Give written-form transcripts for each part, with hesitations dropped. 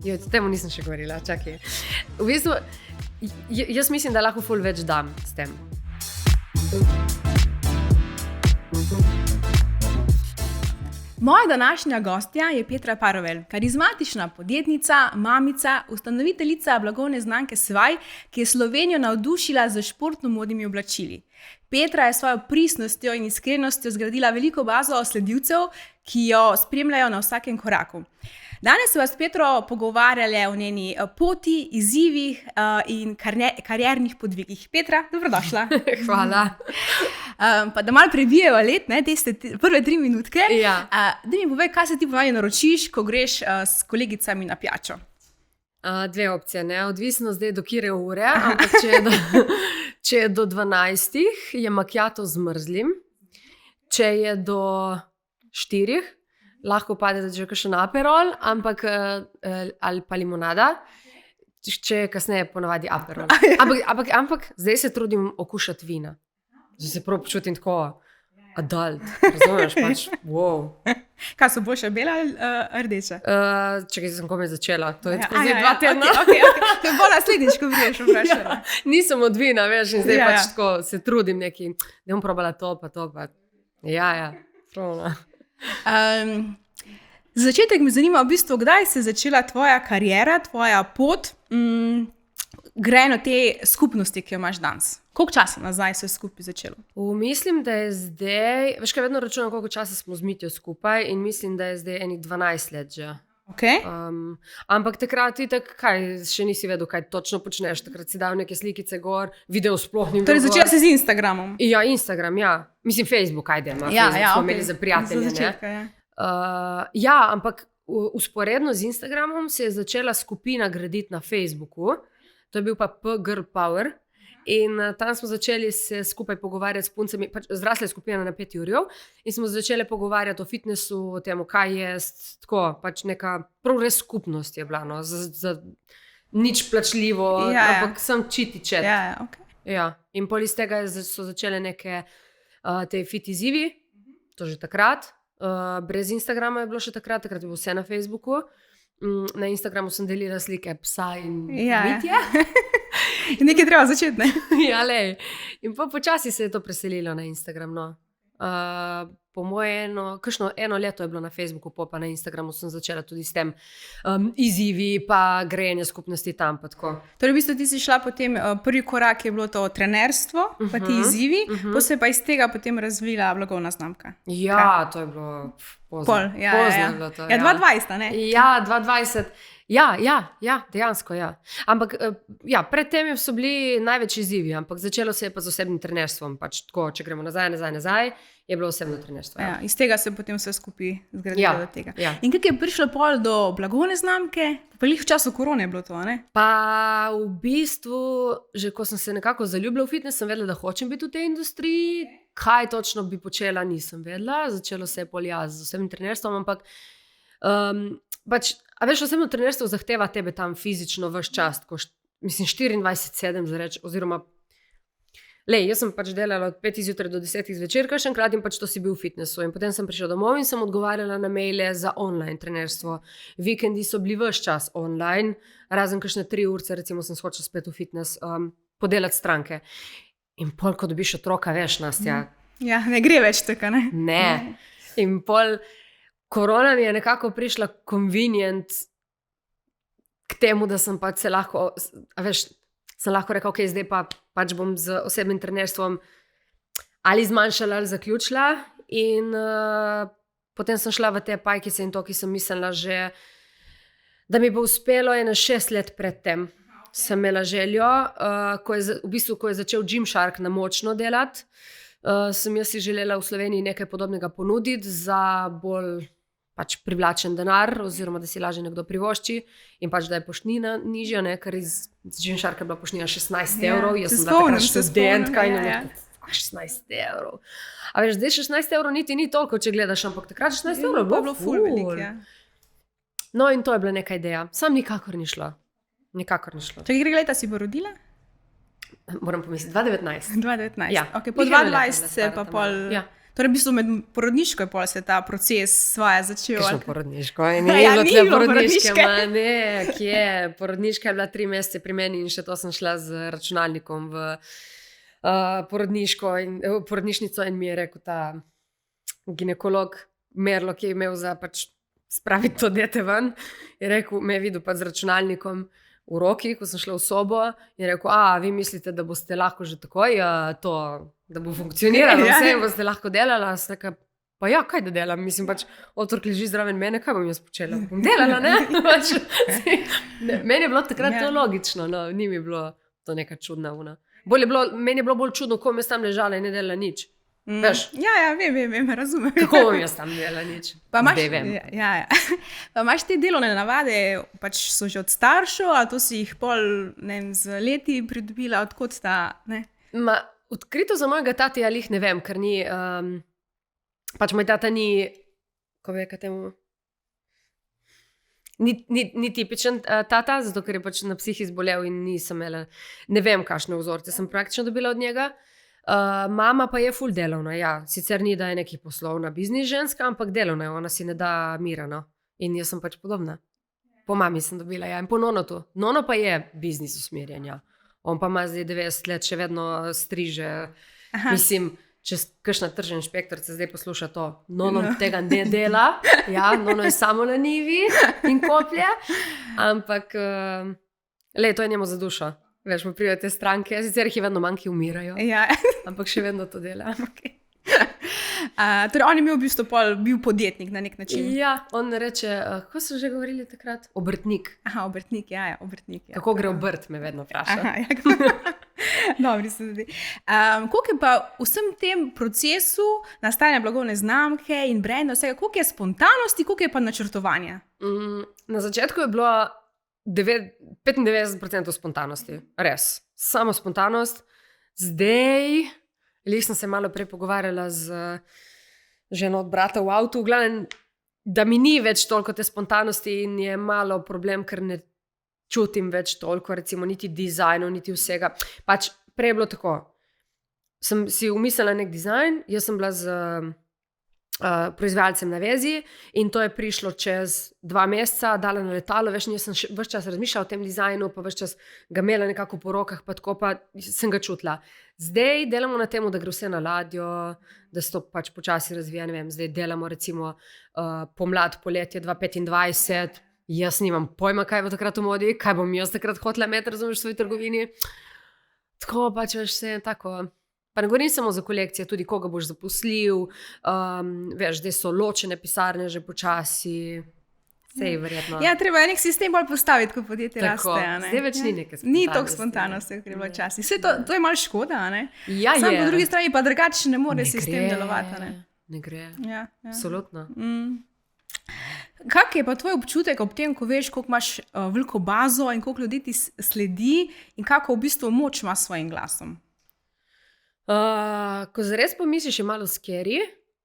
Temu nisem še govorila, čakaj. V bistvu, jaz mislim, da lahko ful več dam s tem. Moja današnja gostja je Petra Parovel, karizmatična podjetnica, mamica, ustanoviteljica blagovne znamke Svaj, ki je Slovenijo navdušila z športno-modnimi oblačili. Petra je s svojo pristnostjo in iskrenostjo zgradila veliko bazo sledilcev, ki jo spremljajo na vsakem koraku. Danes se vas s Petro pogovarjali o njeni poti, izzivih in kariernih podvigih. Petra, dobrodošla. Hvala. Pa da malo prebijeva let, te prve 3 minutke. Ja. Da mi povej, kaj se ti ponavadi naročiš, ko greš s kolegicami na pijačo? 2 opcije, ne? Odvisno zdaj do kire ure, ampak če je do 12, je macchiato z mrzlim. Če je do 4, lahko pade že kakšen aperol, ali pa limonada. Če je kasneje, ponavadi aperol. Ampak zdaj se trudim okušati vina. Zdaj se prav počutim tako adult, razumeš, pač, wow. Kaj so boljše, bela ali rdeče? Čakaj, sem komaj začela, to je tako zdaj 2 tedna. Okay. To je bolj naslednjič, ko greš vprašala. Nisem od vina, veš, in zdaj pač tako se trudim neki, da bom probala to pa. Ja, pravno. Za začetek me zanima v bistvu, kdaj se je začela tvoja kariera, tvoja pot, grejeno te skupnosti, ki jo imaš danes. Koliko časa nazaj se je skupaj začelo? Mislim, da je zdaj, veš kaj, vedno računam, koliko časa smo z Mitjo skupaj in mislim, da je zdaj enih 12 let že. Okay. Ampak takrat še nisi vedel, kaj točno počneš. Takrat si dal neke slikice gor, video sploh ni bilo. Torej začela si z Instagramom? Ja, Instagram, ja. Mislim, Facebook, Facebook smo imeli za prijatelje. Za začetka, ampak usporedno z Instagramom se je začela skupina graditi na Facebooku. To je bil pa P-Girl Power. In tam smo začeli se skupaj pogovarjati s puncami, pač zrasla je skupina na 5 jurjev in smo začeli pogovarjati o fitnessu, o tem, kaj je tako, pač neka prav res skupnost je bila, no, za nič plačljivo, ampak sem čiti čet. Okay. Ja. In pol iz tega so začele neke te fit izzivi, to že takrat, brez Instagrama je bilo še takrat je bilo vse na Facebooku. Na Instagramu sem delila slike psa in Mitje. In nekaj treba začeti, ne? Ja, lej. In počasi se je to preselilo na Instagram, no. Po moje eno leto je bilo na Facebooku, pa na Instagramu sem začela tudi s tem izzivi, pa grejenje skupnosti tam, pa tako. Torej, v bistvu ti si šla potem, prvi korak je bilo to trenerstvo, pa ti izzivi, se pa iz tega potem razvila blagovna znamka. Ja, to je bilo pozno. Pozno je bilo to, 2020, ne? Ja, 2020. Ja, dejansko, ja. Ampak, predtem so bili največji izzivi, ampak začelo se je pa z osebnim trenerstvom, pač tako, če gremo nazaj, je bilo osebno trenerstvo. Ja, iz tega se potem vse skupaj zgradilo do tega. Ja. In kako je prišlo pol do blagovne znamke? Pa v času korone je bilo to, ne? Pa v bistvu, že ko sem se nekako zaljubila v fitness, sem vedela, da hočem biti v tej industriji. Kaj točno bi počela, nisem vedela. Začelo se je pol z osebnim trenerstvom, ampak a veš, osebno trenerstvo zahteva tebe tam fizično ves čas, mislim 24/7 za reči, oziroma jaz sem pač delala od 5 zjutraj do 10 zvečer, kakšenkrat in pač to si bil v fitnessu in potem sem prišla domov in sem odgovarjala na maile za online trenerstvo. Vikendi so bili ves čas online, razen kakšne 3 urce, recimo sem skočila spet v fitness, podelati stranke. In pol, ko dobiš otroka, veš, Nastja. Ja, ne gre več tako, ne? Ne. In pol korona mi je nekako prišla convenient k temu, da sem pač se lahko, sem lahko rekla, ok, zdaj pač bom z osebnim trenerstvom ali zmanjšala ali zaključila in potem sem šla v te pajkice in to, ki sem mislila že, da mi bo uspelo 6 let predtem. Sem imela željo, ko je začel Gymshark na močno delati, sem jaz si želela v Sloveniji nekaj podobnega ponuditi za bolj pač privlačen denar, oziroma da si lažje nekdo privošči in pač da je poštnina nižja, ne, ker iz Gymsharka je bila poštnina 16 evrov, jaz sem bila takrat študentka in 16 evrov. A veš, zdaj 16 evrov niti ni toliko, če gledaš, ampak takrat 16 evrov je bilo ful veliko. No in to je bila neka ideja, sam nikakor ni šlo. Če gre leta si bo rodila? Moram pomisliti, 2019. 2019, ja. Okay, po 2020 se pa pol... Ja. Torej, v bistvu med porodniško je pol se ta proces svoje začel. Kakšno ali- porodniško? Ja, ni bilo porodniške. Ma ne, kje? Porodniška je bila 3 mesece pri meni in še to sem šla z računalnikom v porodniško in porodnišnico in mi je rekel ta ginekolog Merlo, ki je imel za pač spraviti to dete ven, je rekel, me je videl pa z računalnikom v roki, ko sem šla v sobo in rekel, vi mislite, da boste lahko že takoj to, da bo funkcioniralo, Ja. vse in boste lahko delala, sem rekla, pa ja, kaj da delam, mislim pač, otrok leži zraven mene, kaj bom jaz počela? Bom delala, ne? Pač, meni je bilo takrat to logično, no, ni mi bilo to neka čudna una. Meni je bilo bolj čudno, ko bom jaz tam ležala in ne delala nič. Veš? Ja, vem, razumem. Kako bom jaz tam delala nič? Pa imaš, Zdaj vem. ja. Pa imaš te delovne navade, pač so že od staršev, ali to si jih pol, ne vem, z leti pridobila, odkot sta, ne? Odkrito za mojega tatija lih ne vem, ker ni, pač moj tata ni, ko ve, kaj temu, ni tipičen tata, zato ker je pač na psihi zbolel in nisem imela, ne vem, kakšne vzorce sem praktično dobila od njega. Mama pa je ful delovna, ja. Sicer ni, da je neki poslovna biznis ženska, ampak delovna je, ona si ne da mira, no. In jaz sem pač podobna. Po mami sem dobila, ja, in po nonotu. Nono pa je biznis usmerjanja. On pa ima zdaj 90 let, še vedno striže. Aha. Mislim, če kakšna tržna inšpektorica zdaj posluša to, Nono tega ne dela, ja, Nono je samo na njivi in koplje, ampak to je njemu za dušo. Veš, mu pridejo te stranke, sicer jih je vedno manj, ki umirajo, Ja. ampak še vedno to dela. Okay. Torej, on je imel v bistvu bil podjetnik na nek način. Ja, on reče, kako so že govorili takrat? Obrtnik. Aha, obrtnik, ja, obrtnik. Ja. Kako gre obrt, me vedno vpraša. Aha, ja. Dobri so tudi. Koliko je pa v vsem tem procesu nastajanja blagovne znamke in brenda, vsega, koliko je spontanosti, koliko je pa načrtovanja? Na začetku je bilo 95% spontanosti, res. Samo spontanost. Zdaj, sem se malo prej pogovarjala z ženo od brata v avtu, v glavnem, da mi ni več toliko te spontanosti in je malo problem, ker ne čutim več toliko, recimo, niti dizajnov, niti vsega. Pač prej je bilo tako. Sem si umislila nek dizajn, jaz sem bila z proizvajalcem na vezi in to je prišlo čez 2 meseca, dala na letalo, veš, jaz sem ves čas razmišljala o tem dizajnu, pa ves čas ga imela nekako po rokah, pa tako pa sem ga čutila. Zdaj delamo na tem, da gre vse na ladjo, da se to pač počasi razvija, ne vem, zdaj delamo recimo pomlad, poletje 2025, jaz nimam pojma, kaj bo takrat v modi, kaj bom jaz takrat hotela imeti, razumeš, v svoji trgovini. Tako pač, veš, vse je tako. Pa ne govorim samo za kolekcije, tudi koga boš zaposlil, veš, zdaj so ločene pisarne že počasi, vse je verjetno. Ja, treba je nek sistem bolj postaviti, ko podjetje raste. Zdaj več ni neke spontanosti. Ni toliko spontanosti, kot je bilo včasih. Vse to je malo škoda, ne? Ja, Sam je. po drugi strani pa drugače ne more sistem delovati, ne? Ne gre. Ja. Absolutno. Kak je pa tvoj občutek ob tem, ko veš, koliko imaš veliko bazo in koliko ljudi ti sledi in kako v bistvu moč ima s svojim glasom? Ko zares pomisliš, je malo scary,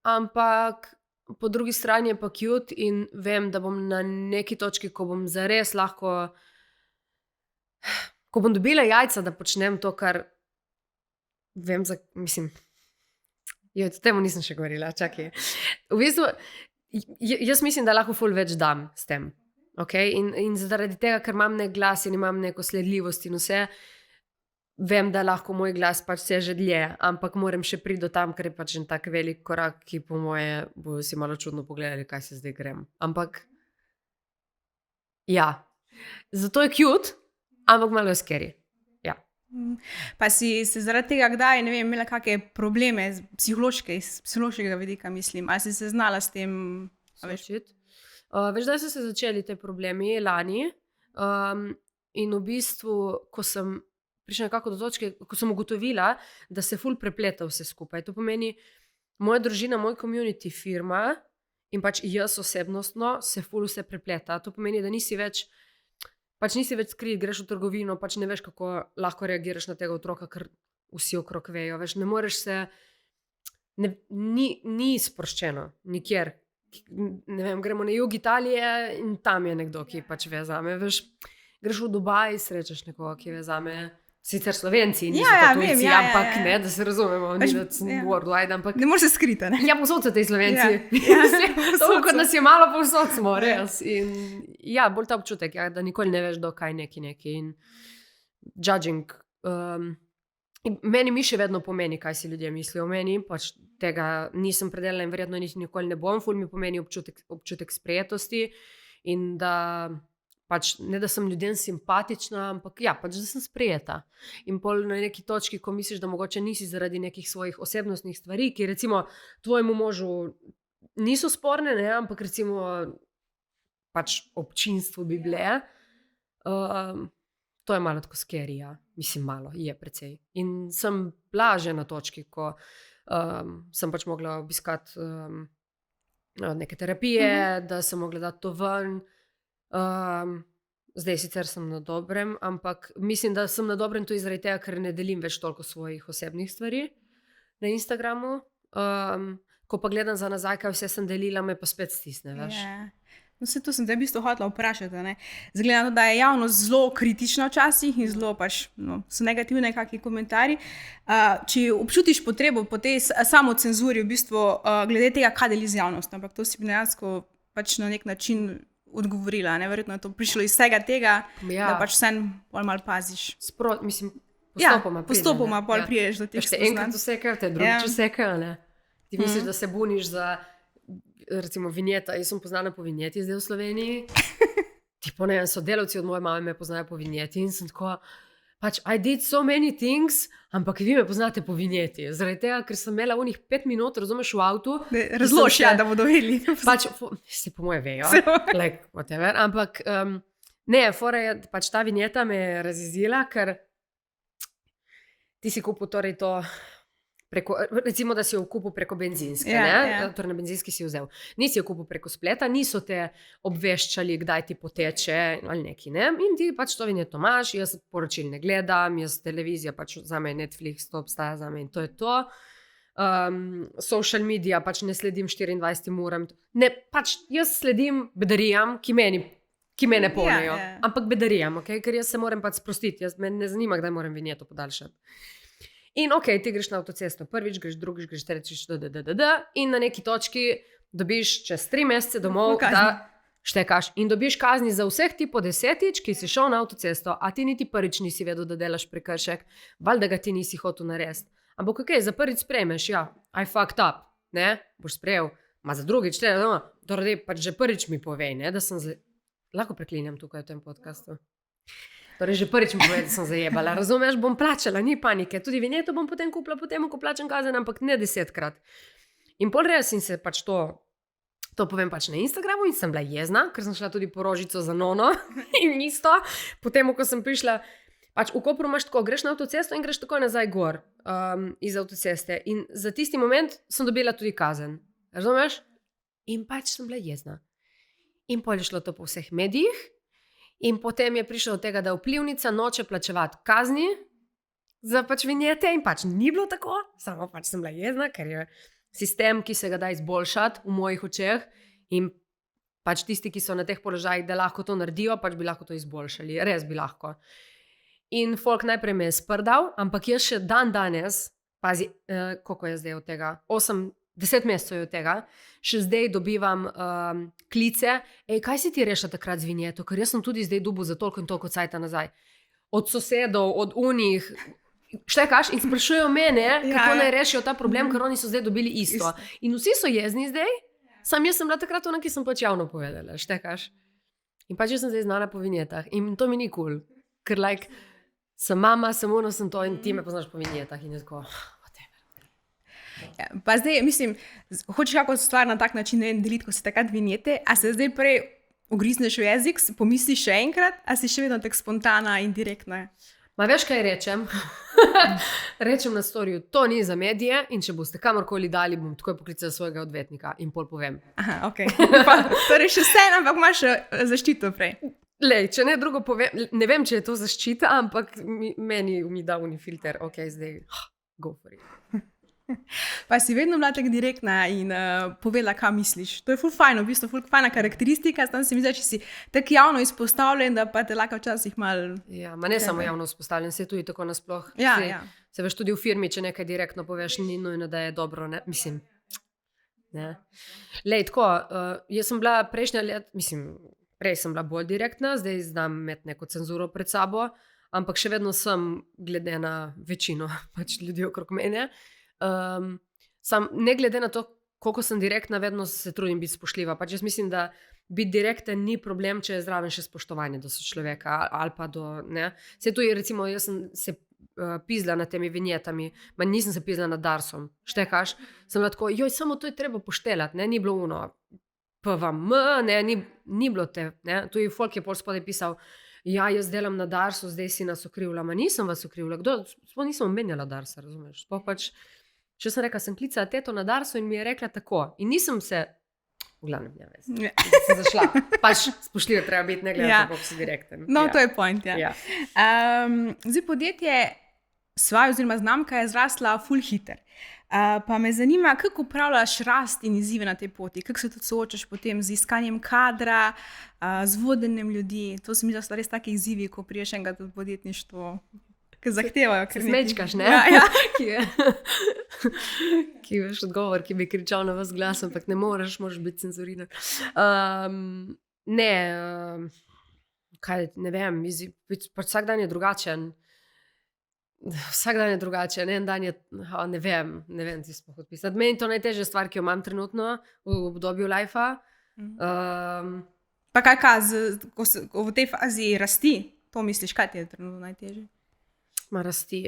ampak po drugi strani je pa cute in vem, da bom na neki točki, ko bom zares lahko, ko bom dobila jajca, da počnem to, kar vem, mislim, o tem nisem še govorila, čakaj. V bistvu, jaz mislim, da lahko ful več dam s tem, okay? In zaradi tega, ker imam nek glas in imam neko sledljivost in vse, vem, da lahko moj glas pač seže dlje, ampak moram še priti do tam, ker je pač en tak velik korak, ki po moje bodo si malo čudno pogledali, kaj se zdaj grem. Ampak, ja, zato je cute, ampak malo je scary. Ja. Pa si se zaradi tega kdaj, ne vem, imela kakšne probleme iz psihološkega vidika, mislim, ali si se znala s tem soočiti? Veš, da so se začeli te problemi lani in v bistvu, ko sem prišla nekako do točke, ko sem ugotovila, da se ful prepleta vse skupaj. To pomeni, moja družina, moj community, firma in pač jaz osebnostno se ful vse prepleta. To pomeni, da nisi več skrit, greš v trgovino, pač ne veš, kako lahko reagiraš na tega otroka, ker vsi okrog vejo. Veš, ne moreš se, ni sproščeno, nikjer. Ne vem, gremo na jug Italije in tam je nekdo, ki pač ve zame. Veš, greš v Dubaj, srečaš nekoga, ki ve zame. Sicer Slovenci niso Ja, tujci, vem, ja, ampak ja. ne, da se razumemo, ni da sem worldwide, ampak Ne moreš se skriti, ne? ja, povsod so te Slovenci. Ja, To, kot nas je malo povsod smo, res. In ja, bolj ta občutek, ja, da nikoli ne veš, do kaj neki in judging. In meni še vedno pomeni, kaj si ljudje mislijo o meni, pač tega nisem predelala in verjetno niti nikoli ne bom. Ful mi pomeni občutek sprejetosti in da pač ne, da sem ljudem simpatična, ampak ja, pač da sem sprejeta. In pol na neki točki, ko misliš, da mogoče nisi zaradi nekih svojih osebnostnih stvari, ki recimo tvojemu možu niso sporne, ne, ampak recimo pač občinstvu bi bile, to je malo tako scary, ja. Mislim, malo, je precej. In sem bila že na točki, ko sem pač mogla obiskati neke terapije, da sem mogla dati to ven. Zdaj sicer sem na dobrem, ampak mislim, da sem na dobrem tudi zaradi tega, ker ne delim več toliko svojih osebnih stvari na Instagramu. Ko pa gledam za nazaj, kaj vse sem delila, me pa spet stisne, veš. Yeah. No, vse to sem te v bistvu hotela vprašati. Zgleda, da je javnost zelo kritična včasih in zelo pač, so negativne kakšni komentarji. Če občutiš potrebo po tej samocenzuri, v bistvu glede tega, kaj deli z javnostjo, ampak to si bi dejansko pač na nek način odgovorila. Ne? Verjetno je to prišlo iz vsega tega, da pač vsem malo paziš. Mislim, postopoma pride, postopoma pol priješ do teh spoznanj. Enkrat vse kaj, te drugič vse kaj, ne? Ti misliš, da se buniš za recimo vinjeta, jaz sem poznana po vinjeti zdaj v Sloveniji. Tipo, ne, sodelavci od moje mame me poznajo po vinjeti in sem tako, pač, I did so many things, ampak vi me poznate po vinjeti. Zaradi tega, ker sem imela unih 5 minut, razumeš, v avtu. Razložila, da bodo vedeli. Pač, se po moje vejo, like, whatever, ampak ne, fora je, pač ta vinjeta me je razjezila, ker ti si kupil torej to preko, recimo, da si jo kupil preko benzinske, torej na benzinski si jo vzel. Nisi jo kupil preko spleta, niso te obveščali, kdaj ti poteče ali neki, ne? In ti pač to vinjeto imaš, jaz poročil ne gledam, jaz televizija, pač za me Netflix, to obstaja za me in to je to. Social media, pač ne sledim 24 uram. Ne, pač jaz sledim bedarijam, ki mene polnijo. Ampak bedarijam, okay? Ker jaz se moram pač sprostiti, me ne zanima, kdaj moram vinjeto podaljšati. In ok, ti greš na avtocesto, prvič greš, drugič greš, tretjič, in na neki točki dobiš čez 3 mesece domov, da štekaš. In dobiš kazni za vseh ti po 10-tič, ki si šel na avtocesto, a ti niti prvič nisi vedel, da delaš prekršek, valjda ga ti nisi hotel narediti. Ampak ok, za prvič sprejmeš, ja, I fucked up, ne, boš sprejel, ma za drugič, torej pač že prvič mi povej, ne, da sem lahko preklinjam tukaj v tem podcastu. Torej, že prvič mi povedi, da sem zajebala. Razumeš, bom plačala, ni panike. Tudi vinjeto bom potem kupila, potem, ko plačam kazen, ampak ne 10-krat. In pol res in se pač to povem pač na Instagramu in sem bila jezna, ker sem šla tudi po rožico za nono in isto. Potem, ko sem prišla, pač v Kopru imaš tako, greš na avtocesto in greš tako nazaj gor iz avtoceste. In za tisti moment sem dobila tudi kazen. Razumeš? In pač sem bila jezna. In pol je šlo to po vseh medijih. In potem je prišlo od tega, da vplivnica noče plačevati kazni za pač vinjete in pač ni bilo tako, samo pač sem bila jezna, ker je sistem, ki se ga da izboljšati v mojih očeh in pač tisti, ki so na teh položajih, da lahko to naredijo, pač bi lahko to izboljšali, res bi lahko. In folk najprej me je sprdal, ampak jaz še danes, pazi, koliko je zdaj od tega, 10 mesecev je od tega, še zdaj dobivam klice, kaj si ti rešila takrat z vinjeto, ker jaz sem tudi zdaj dobil za toliko in toliko cajta nazaj. Od sosedov, od unih, štekaš in sprašujejo mene, kako naj rešijo ta problem, ker oni so zdaj dobili isto. In vsi so jezni zdaj, sam jaz sem bila takrat ona, ki sem pač javno povedala, štekaš. In pač jaz sem zdaj znana po vinjetah in to mi ni cool, ker like, sem mama, sem ono, sem to in ti me poznaš po vinjetah in je tako... Ja, pa zdaj, mislim, hočeš kako stvar na tak način deliti, ko si takrat vinjete, a se zdaj prej ugrizneš v jezik, pomisliš še enkrat, a si še vedno tak spontana in direktna? Ma veš, kaj rečem? Rečem na storju, to ni za medije in če boste kamorkoli dali, bom takoj poklicala svojega odvetnika in pol povem. Aha, ok. Torej še vse, ampak imaš zaščito prej. Lej, če ne drugo povem, ne vem, če je to zaščita, ampak meni mi da uni filter, ok, zdaj, go for it. Pa si vedno bila tako direktna in povedala, kaj misliš. To je ful fajn, v bistvu ful fajna karakteristika, tam se mi zdi, če si tako javno izpostavljen, da pa te lahko včasih malo... Ja, ma ne samo javno izpostavljen, se tudi tako nasploh. Ja, se, ja. Se veš, tudi v firmi, če nekaj direktno poveš, ni nujno, da je dobro, ne? Mislim, ne. Lej, tako, jaz sem bila prejšnja let, prej sem bila bolj direktna, zdaj znam imeti neko cenzuro pred sabo, ampak še vedno sem, glede na večino pač ljudi okrog mene, ne glede na to, koliko sem direktna, vedno se trudim biti spoštljiva. Pač jaz mislim, da biti direkten ni problem, če je zraven še spoštovanje do sočloveka ali pa do, ne. Saj tu je, recimo, jaz sem se pizla nad temi vinjetami, ma nisem se pizla nad Darsom, štekaš? Sem bila tako, samo to je treba poštelati, ne, ni bilo ono, PVM, ne, ni bilo te, ne, tu je folk je pol spodaj pisal, ja, jaz delam na Darsu, zdaj si nas okrivila, ma nisem vas okrivila, sploh nisem omenjala Darsa, razumeš, sploh pač, če sem rekla, sem klicala teto na Darsu in mi je rekla tako, in nisem se, v glavnem, ja, vez, sem zašla, pač spoštljivo treba biti, ne glede na to, kako si direkten. No, ja. To je point, ja. Ja. Zdaj podjetje Svaj oziroma znamka je zrasla ful hiter. Pa me zanima, kako upravljaš rast in izzive na tej poti, kako se tudi soočaš potem z iskanjem kadra, z vodenjem ljudi. To se mi zdi, da so res taki izzivi, ko priješ enkrat v podjetništvo, ki zahtevajo. Se smečkaš, ne? Ja. Ki veš odgovor, ki bi kričal na vas glas, ampak ne moreš, moraš biti cenzuriran. Ne vem, vsak dan je drugačen. Vsak dan je drugačen, en dan je, ne vem ti sploh odpisati. Meni to najtežja stvar, ki jo imam trenutno v obdobju life-a. Pa kaj, ko v tej fazi rasti, to misliš, kaj ti je trenutno najtežje? Ma rasti.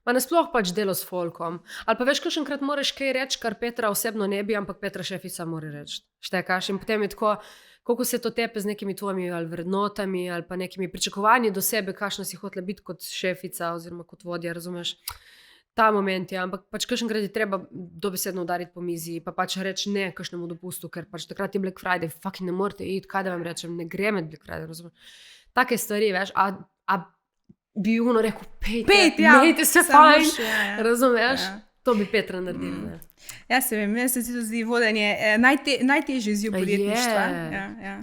Ma nasploh pač delo s folkom. Ali pa veš, kakšenkrat moraš kaj reči, kar Petra osebno ne bi, ampak Petra šefica mora reči. Štekaš in potem je tako, koliko se to tepe z nekimi tvojimi ali vrednotami ali pa nekimi pričakovanji do sebe, kakšna si hotela biti kot šefica oziroma kot vodja, razumeš? Ta moment je, ampak pač kakšenkrat je treba dobesedno udariti po mizi, pa pač reči ne kakšnemu dopustu, ker pač takrat je Black Friday, fucking ne morete iti, kaj da vam rečem, ne gre med Black Friday, razumeš? Take stvari, veš, a bi ono rekel, pejte, imejte se fajn, razumeš? Ja. To bi Petra naredila. Ja, se vem, meni se zdi vodenje najtežje izziv podjetništva. Ja.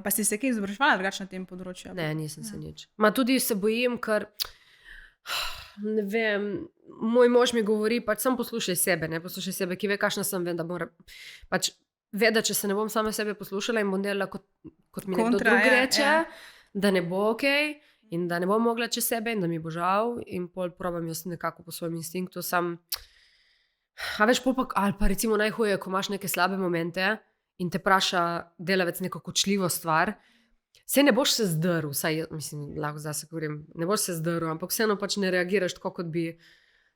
Pa si se kaj izobraževala drugače na tem področju? Ne, nisem se nič. Ma tudi se bojim, ker ne vem, moj mož mi govori, pač sam poslušaj sebe, ki ve, kakšna sem, vem, da mora pač ve, da če se ne bom sama sebe poslušala in bom delala kot mi nekdo drug reče, da ne bo okej. In da ne bom mogla čez sebe in da mi bo žal in pol probam jaz nekako po svojem instinktu sam, ali pa recimo najhuje, ko imaš neke slabe momente in te praša delavec neko kočljivo stvar, se ne boš se zdrl, vsaj mislim, lahko zdaj se govorim, ne boš se zdrl, ampak vseeno pač ne reagiraš tako, kot bi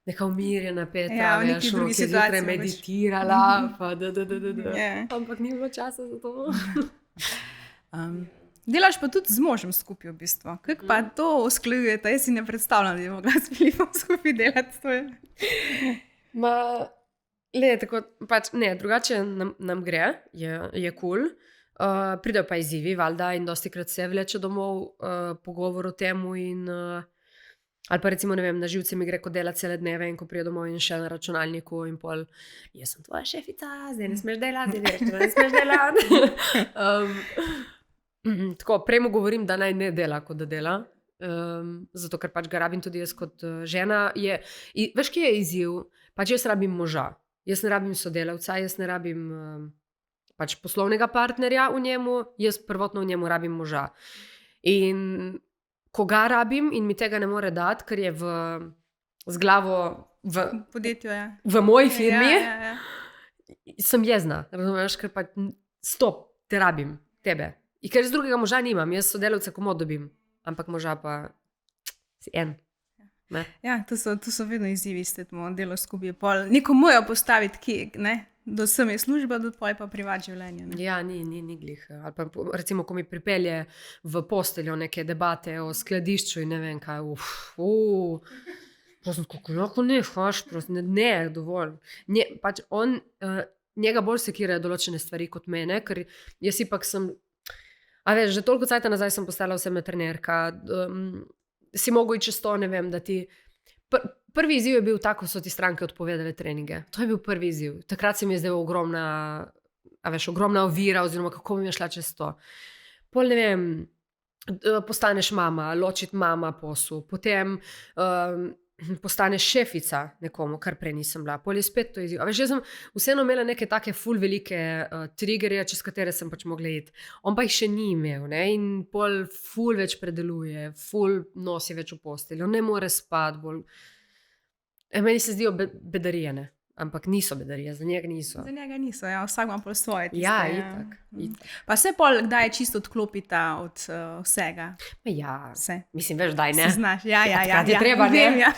neka umirjena Petra, veš, ki je zjutraj meditirala, pa ampak ni bilo časa za to. Delaš pa tudi z možem skupaj v bistvu. Kako pa to usklajujete? Jaz si ne predstavljam, da bi mogla s Filipom skupaj delati. Tako, pač, ne, drugače nam gre, je cool. Pridejo pa izzivi, valjda, in dostikrat se vleče domov pogovor o temu in ali pa recimo, ne vem, na živce mi gre, ko dela cele dneve in ko pride domov in še na računalniku in pol, jaz sem tvoja šefica, zdaj ne smeš delati, ne smeš delati. Tako, prej mu govorim, da naj ne dela, kot da dela, zato ker pač ga rabim tudi jaz kot žena. Veš, kje je izziv? Pač jaz rabim moža, jaz ne rabim sodelavca, jaz ne rabim pač poslovnega partnerja v njemu, jaz prvotno v njemu rabim moža. In ko ga rabim in mi tega ne more dati, ker je z glavo v podjetju, v moji firmi, sem jezna, razumeš, ker pa stop, te rabim, tebe. In ker z drugega moža nimam, jaz sodelavca komod dobim, ampak moža pa si en. Ne? Ja, to so vedno izzivi, delo skupaj. Neko mojo postaviti, ki, ne, do sem je služba, do tvoje pa privat življenje. Ne? Ja, ni glih. Ali pa recimo, ko mi pripelje v posteljo neke debate o skladišču in ne vem kaj, prosim, kako lahko nehaš, prosim, ne, dovolj. Pač njega bolj sekirajo določene stvari kot mene, ker jaz ipak sem. A veš, že toliko cajta nazaj sem postala osebna trenerka, si mogel iti čez to, ne vem, da ti prvi izziv je bil tako, ko so ti stranke odpovedale treninge. To je bil prvi izziv. Takrat se mi je zdela ogromna ovira, oziroma kako bi mi šla čez to. Pol ne vem, postaneš mama, ločiti mama posel, potem postaneš šefica nekomu, kar prej nisem bila. Pol je spet to izziv. Jaz sem vseeno imela neke take ful velike triggerje, čez katere sem pač mogla iti. On pa jih še ni imel, ne? In pol ful več predeluje, ful nosi več v posteljo, ne more spati bolj. Meni se zdijo bedarije, ne? Ampak niso bedarije, za njega niso. Za njega niso, ja, vsak ima pol svoje. Tiste, Ja, ja. itak. Pa se pol kdaj čisto odklopita od vsega? Ja, Vse. mislim, veš, daj, ne? Se znaš, ja. takrat je treba, ne? Vem, ja.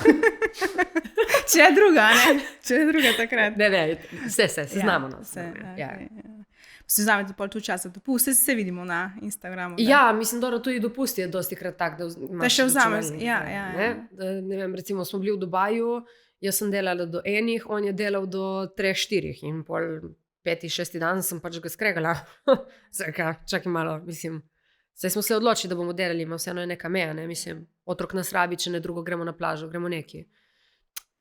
Če je druga, ne? Če je druga takrat. Ne, se znamo nas. Vse, Ja. okay, ja. Si vzamete pol tu časa dopust, se vidimo na Instagramu. Da? Ja, mislim, da tudi dopusti je dosti krat tak, da še vzameš, ločevalnik, ja. Ne? Ne vem, recimo smo bili v Dubaju, jaz sem delala do 1, on je delal do 3-4 in pol 5-6 dan sem pač ga skregala. Čakaj malo, mislim. Zdaj smo se odločili, da bomo delali, ima vseeno je neka meja, ne? Mislim, otrok nas rabi, če ne drugo gremo na plažo, gremo neki.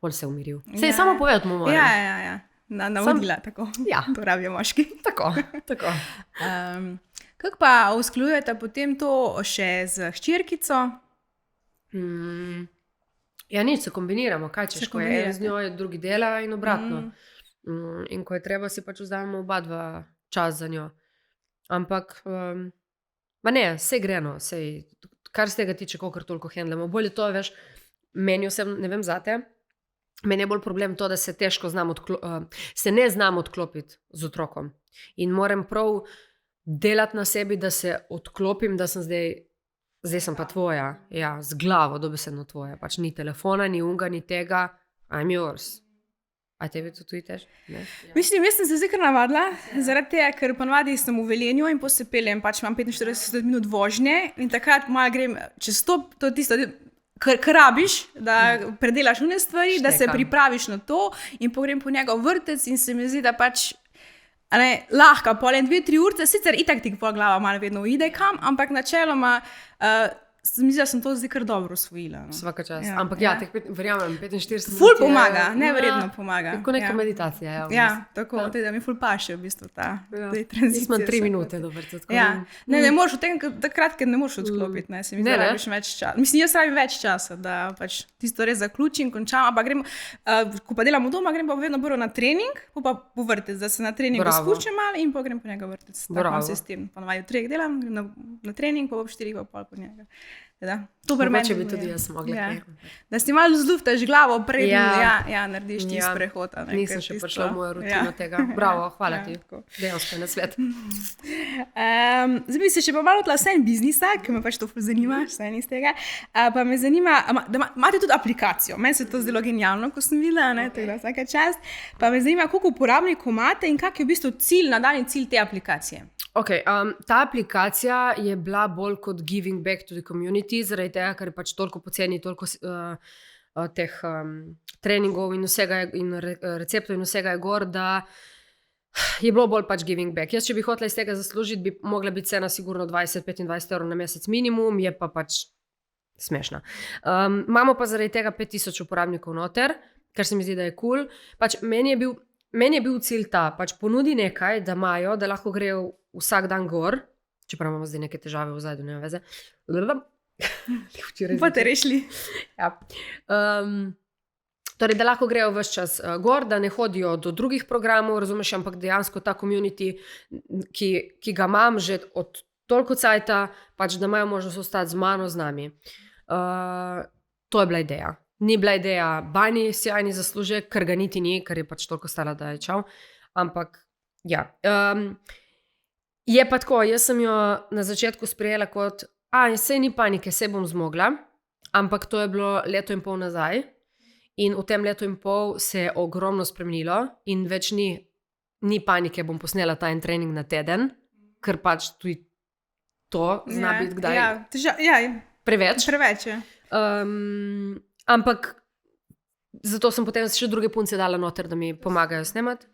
Pol se je umiril. Se je samo povedati mu moram. Ja. Navodila, tako. Ja. To rabijo moški. Tako. Kako pa usklajujete potem to še z hčerkico? Ja, nič, se kombiniramo, kaj češ, ko je en z njo, drugi dela in obratno. In ko je treba, si pač vzamemo oba dva čas za njo. Ampak, ne, sej greno, kar se tega tiče, kolikor toliko handlamo. Bolje to, veš, meni osebno, ne vem zate, meni je bolj problem to, da se težko se ne znam odklopiti z otrokom. In moram prav delati na sebi, da se odklopim, da sem zdaj sem pa tvoja, ja, z glavo dobesedno tvoja. Pač ni telefona, ni unga, ni tega, I'm yours. A tebi to tudi tež? Ja. Mislim, jaz sem se zdaj kar navadila, zaradi tega, ker ponavadi sem v Velenju in posepeljem, pač imam 45 minut vožnje in takrat malo grem čez to je tisto, kar rabiš, da predelaš une stvari, da se pripraviš na to in pogrem po njega v vrtec in se mi zdi, da pač lahko, pol 2-3 urce, sicer itak ti pol glava malo vedno uide kam, ampak načeloma se mi zdi, da sem to zdaj kar dobro osvojila. No. Svaka čast. Ja, ampak verjamem, 45 minut ful pomaga, neverjetno pomaga. Tako neka meditacija. Ja, tako, da mi ful paše v bistvu ta tranzicija. Jaz imam 3 minute do vrtca. Ja, ne moreš v tem, takrat, ker ne moreš odklopiti, ne, se mi zdi, da rabiš več časa. Mislim, jaz rabim več časa, da pač tisto res zaključim, končam, ampak grem, ko pa delam v doma, grem pa vedno prvo na trening, pa po vrtec, da se na treningu spuščam malo in pa grem po njega vrtec. Tako imam sistem, ponovadi v 3 delam, grem na trening, pa ob 4 pa pol po njega. Mogoče bi tudi jaz mogla. Ja. Da si malo zluftaš glavo, preden narediš ti sprehod. Nisem še prišla v mojo rutino tega. Bravo, hvala ti. Dejansko na svet. Zdaj bi se še pa malo tla vse biznisa, ki me pač to zanima, vse iz tega. Pa me zanima, da imate tudi aplikacijo. Meni se to zdelo genialno, ko sem videla, tega vsaka čast. Pa me zanima, koliko uporabnikov imate in kak je v bistvu nadaljnji cilj te aplikacije. Okay, ta aplikacija je bila bolj kot giving back to the community, zaradi tega, ker je pač toliko poceni, toliko teh treningov in vsega in receptov in vsega je gor, da je bilo bolj pač giving back. Jaz, če bi hotela iz tega zaslužiti, bi mogla biti cena sigurno 20-25 evrov na mesec minimum, je pa pač smešna. Imamo pa zaradi tega 5000 uporabnikov noter, kar se mi zdi, da je cool. Pač meni je bil cilj ta, pač ponudi nekaj, da imajo, da lahko grejo vsak dan gor, čeprav imamo zdaj neke težave v zadju, ne veze. Pa te rešili. Ja. Torej, da lahko grejo ves čas gor, da ne hodijo do drugih programov, razumeš, ampak dejansko ta community, ki ga imam že od toliko cajta, pač da imajo možnost ostati z mano, z nami. To je bila ideja. Ni bila ideja bani sjajni zaslužek, ker ga niti ni, ker je pač toliko stala, da je čau. Ampak, ja. Je pa tako, jaz sem jo na začetku sprejela kot, sej ni panike, sej bom zmogla, ampak to je bilo 1,5 leta nazaj in v tem 1,5 leta se je ogromno spremenilo in več ni panike, bom posnela ta en trening na teden, ker pač tudi to zna biti kdaj preveč. Preveč je. Ampak zato sem potem še druge punce dala noter, da mi pomagajo snemati.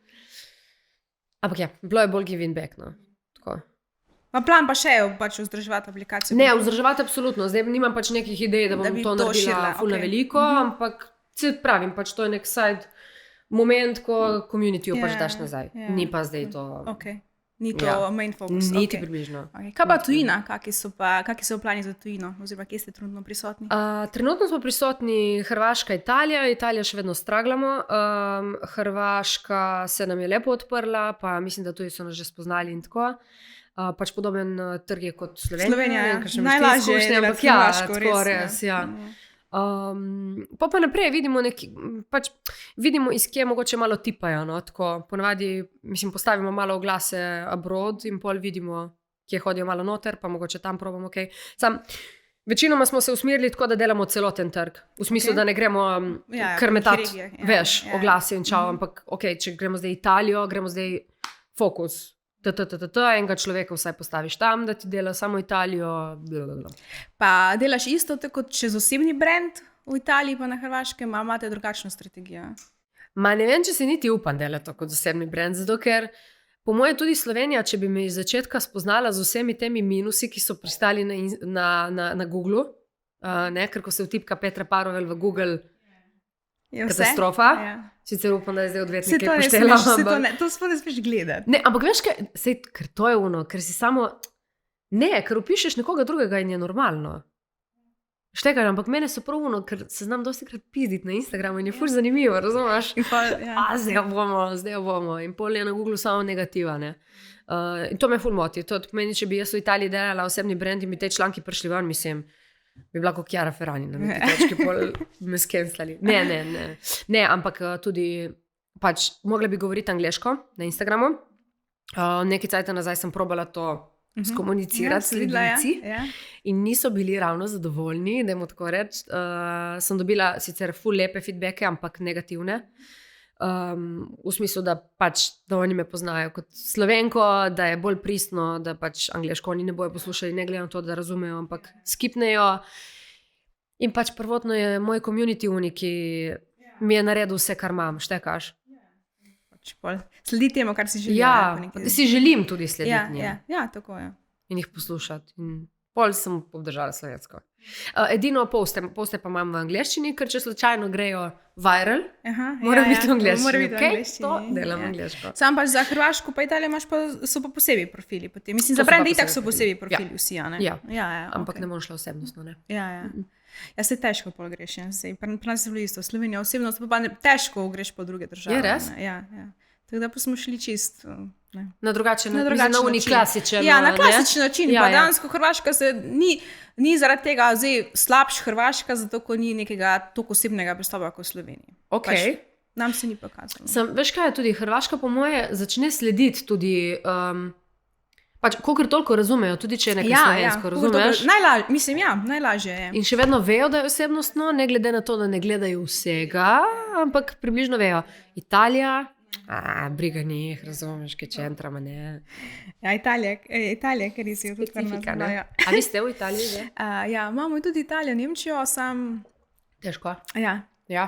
Ampak ja, bilo je bolj giving back, no. Tako. Ma plan pa še je pač vzdrževati aplikacijo? Ne, vzdrževati absolutno. Zdaj nimam pač nekih idej, da bom to naredila ful na veliko, ampak Se pravim, pač to je nek side moment, ko communityju pač daš nazaj. Ni pa zdaj to... Okay. Ni to main focus. Niti približno. Okay. Kaj pa tujina? Kaki so plani za tujino? Oziroma, kje ste trenutno prisotni? Trenutno smo prisotni Hrvaška, Italija. Italija še vedno straglamo. Hrvaška se nam je lepo odprla, pa mislim, da tudi so nas že spoznali in tako. Pač podoben trg je kot Slovenija. Slovenija, najlažje je delati Hrvaško, res. Pa naprej vidimo, iz kje mogoče malo tipajo. No? Tako, ponavadi, mislim, postavimo malo oglase abroad in pol vidimo, kje hodijo malo noter, pa mogoče tam probamo kaj. Večinoma smo se usmerili tako, da delamo celoten trg. V smislu, da ne gremo kar metati, oglase in čau, ampak če gremo zdaj Italijo, gremo zdaj fokus. Enega človeka vsaj postaviš tam, da ti dela samo Italijo. Blablabla. Pa delaš isto tako čez osebni brand v Italiji pa na Hrvaškem, ali imate drugačno strategijo? Ne vem, če se niti upam delati to kot osebni brand, zato ker po moje tudi Slovenija, če bi me iz začetka spoznala z vsemi temi minusi, ki so pristali na Googlu, ker ko se vtipka Petra Parovel v Google, katastrofa. Sicer upam, da je zdaj odvetnik poštela. To sploh ne smeš gledati. Ne, ampak veš, ker to je ono, ker si samo... Ne, ker upišeš nekoga drugega in je normalno. Štekaj, ampak mene so prav ono, ker se znam dosti krat pizditi na Instagramu in je ful zanimivo, razumeš? Zdaj bomo. In pol je na Google samo negativa, ne. In to me ful moti. To pomeni, če bi jaz v Italiji delala osebni brand in bi te članki prišli ven, mislim... bi bila kot Chiara Ferrani na neki točki, pol me skenslali. Ne, ampak tudi pač mogla bi govoriti angleško na Instagramu. Nekaj cajta nazaj sem probala to skomunicirati s sledilci in niso bili ravno zadovoljni, dajmo tako reči. Sem dobila sicer ful lepe feedbacke, ampak negativne. V smislu, da pač, da oni me poznajo kot Slovenko, da je bolj pristno, da pač angleško oni ne bojo poslušali, ne glede na to, da razumejo, ampak skipnejo. In pač prvotno je moj community ki mi je naredil vse, kar imam, štekaš. Sledi temu, kar si želiš. Ja, si želim tudi slediti njim. Ja, tako je. In jih poslušati. In pol sem obdržala slovensko. Edino poste pa imam v angleščini, ker če slučajno grejo viral, mora biti v angleščini. To delam angleško. Sam pač za Hrvaško pa Italijo so pa posebej profili. Mislim, za brand itak so posebej profili vsi, ne? Ja, ampak ne bom šla osebnostno, ne? Ja, se težko pol greš. Pri nas je bilo isto. Slovenija osebnost, pa težko greš po druge države. Je res? Ja. Tako da pa smo šli čist... Na drugačen način. Klasičen. Ja, na klasičen način. Pa dansko Hrvaška se ni zaradi tega zdaj slabš Hrvaška, zato ko ni nekega toliko osebnega pristopa kot v Sloveniji. Nam se ni pokazalo. Veš kaj je tudi, Hrvaška po moje začne slediti tudi, pač kolikor toliko razumejo, tudi če je nekaj slovensko, razumeš? Najlažje je. In še vedno vejo, da je osebnostno, ne glede na to, da ne gledajo vsega, ampak približno vejo. Italija, briga njih, razumeš, kaj čentrama, ne. Ja, Italija, ker si jo tudi specifika, ne. A vi ste v Italiji, že? Ja, imamo tudi Italijo, Nemčijo, sam... Težko? Ja,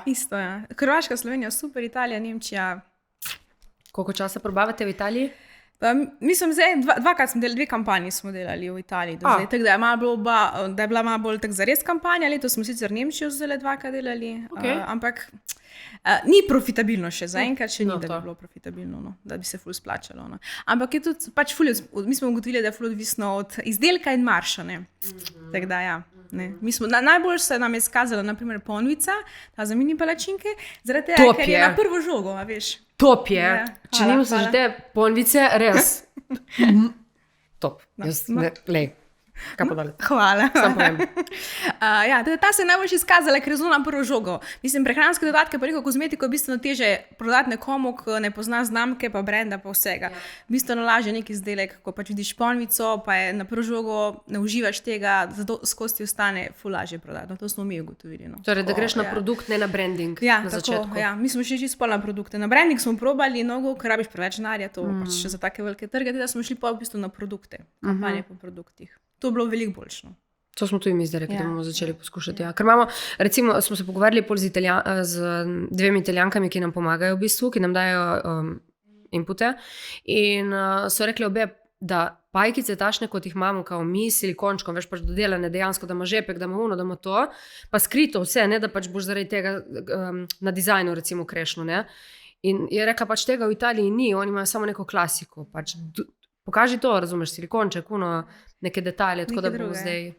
isto, ja. Hrvaška, Slovenija, super, Italija, Nemčija. Koliko časa probavate v Italiji? Mislim, zdaj dvakrat smo delali, 2 kampanji smo delali v Italiji. Tako da je bila malo bolj tak zares kampanja, letos smo sicer Nemčijo zdaj 2krat delali, ampak... ni profitabilno še zaenkrat, še ni, da bi bilo profitabilno, da bi se ful splačalo. Ampak je tudi, pač mi smo ugotovili, da je ful odvisno od izdelka in marša, ne. Tako da, ja. Najbolj se nam je skazala, naprimer, ponvica, ta za mini palačinke, zaradi tega, ker je na prvo žogo, a veš. Top je. Če nimo se že te ponvice, res. Top. Lej. Hvala. Ja, ta se je najbolj izkazala, ker je zelo na prvo žogo. Mislim, prehranske dodatke pa neko kozmetiko je bistveno teže prodati nekomu, ki ne pozna znamke, pa brenda, pa vsega. Bistveno lažje neki izdelek, ko pač vidiš ponvico, pa je na prvo žogo, ne uživaš tega, zato skozi ti ostane ful lažje prodati. To smo mi ugotovili. Torej, da greš na produkt, ne na branding. Ja, tako. Mi smo šli čisto na produkte. Na branding smo probali mnogo, ker rabiš preveč denarja, to pač za take velike trge, da smo šli pa v bistvu na produkte, kampanje po produktih. To je bilo veliko boljšno. To smo tudi mi zdaj rekli, da bomo začeli poskušati. Ker imamo, recimo, smo se pogovarjali z 2 Italijankami, ki nam pomagajo v bistvu, ki nam dajo inpute in so rekli obe, da pajkice tašne, kot jih imamo, kao mi, silikončkom, veš, pač dodelane dejansko, da ima žepek, da ima ono, da ima to, pa skrito vse, ne, da pač boš zaradi tega na dizajnu recimo krešno, ne. In je rekla, pač tega v Italiji ni, oni imajo samo neko klasiko, pač pokaži to, razumeš, silikonček, neke detalje, tako da bomo zdaj...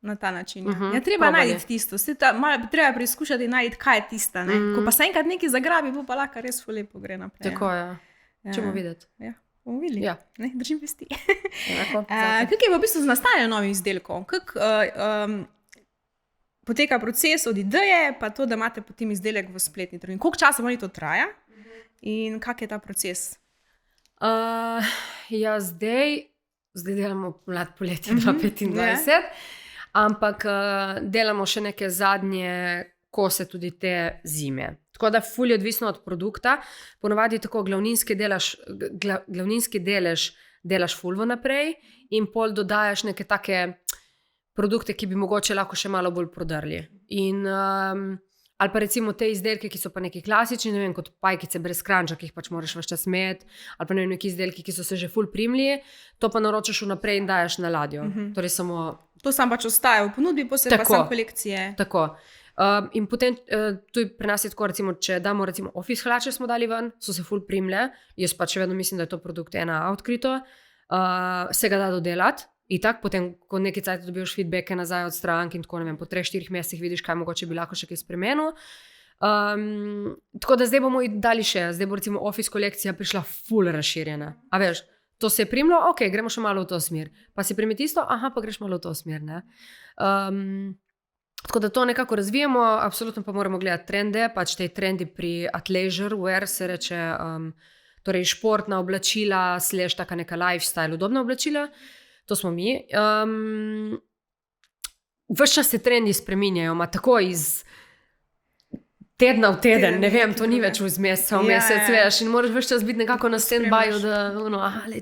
Na ta način. Ja, treba najti tisto. Malo treba preizkušati in najti, kaj je tista. Ko pa se enkrat nekaj zagrabi, bo pa lahko res lepo gre naprej. Tako je. Če bomo videti. Ja, bomo videli. Ja. Držim vesti. Kaj je v bistvu z nastajanjem novih izdelkov? Poteka proces od ideje, pa to, da imate potem izdelek v spletni trgovini. Koliko časa mora to traja in kak je ta proces? Ja, zdaj delamo mlad poletje 2025. Ampak delamo še neke zadnje kose tudi te zime. Tako da ful je odvisno od produkta. Ponavadi tako glavninski delež delaš ful vnaprej in pol dodajaš neke take produkte, ki bi mogoče lahko še malo bolj prodrli. Ali pa recimo te izdelke, ki so pa neki klasični, ne vem, kot pajkice brez kranča, ki jih pač moraš ves čas imeti, ali pa ne vem, neki izdelki, ki so se že ful primli, to pa naročaš vnaprej in daš na ladjo. Torej samo... To sam pač ostaje v ponudbi, posebej pa sam kolekcije. Tako. In potem tudi pri nas je tako, recimo, če damo recimo office hlače smo dali ven, so se ful primle, jaz pa še vedno mislim, da je to produkt ena odkrito, se ga da dodelati. In tako, potem, ko nekaj cajt dobiš feedbacke nazaj od strank in tako, ne vem, po 3-4 mesecih vidiš, kaj mogoče bi lahko še kaj spremenil. Tako da zdaj bomo dali še, zdaj bo recimo office kolekcija prišla ful razširjena. A veš, to se je primlo, ok, gremo še malo v to smer. Pa si primi tisto, aha, pa greš malo v to smer, ne. Tako da to nekako razvijamo, absolutno pa moramo gledati trende, pač te trendi pri athleisure wear se reče, torej športna oblačila, / taka neka lifestyle, udobna oblačila. To smo mi. Ves čas se trendi spreminjajo, tako iz tedna v teden, ne vem, to ni več v meseca v mesec, veš, in moraš ves čas biti nekako na stand-byu, da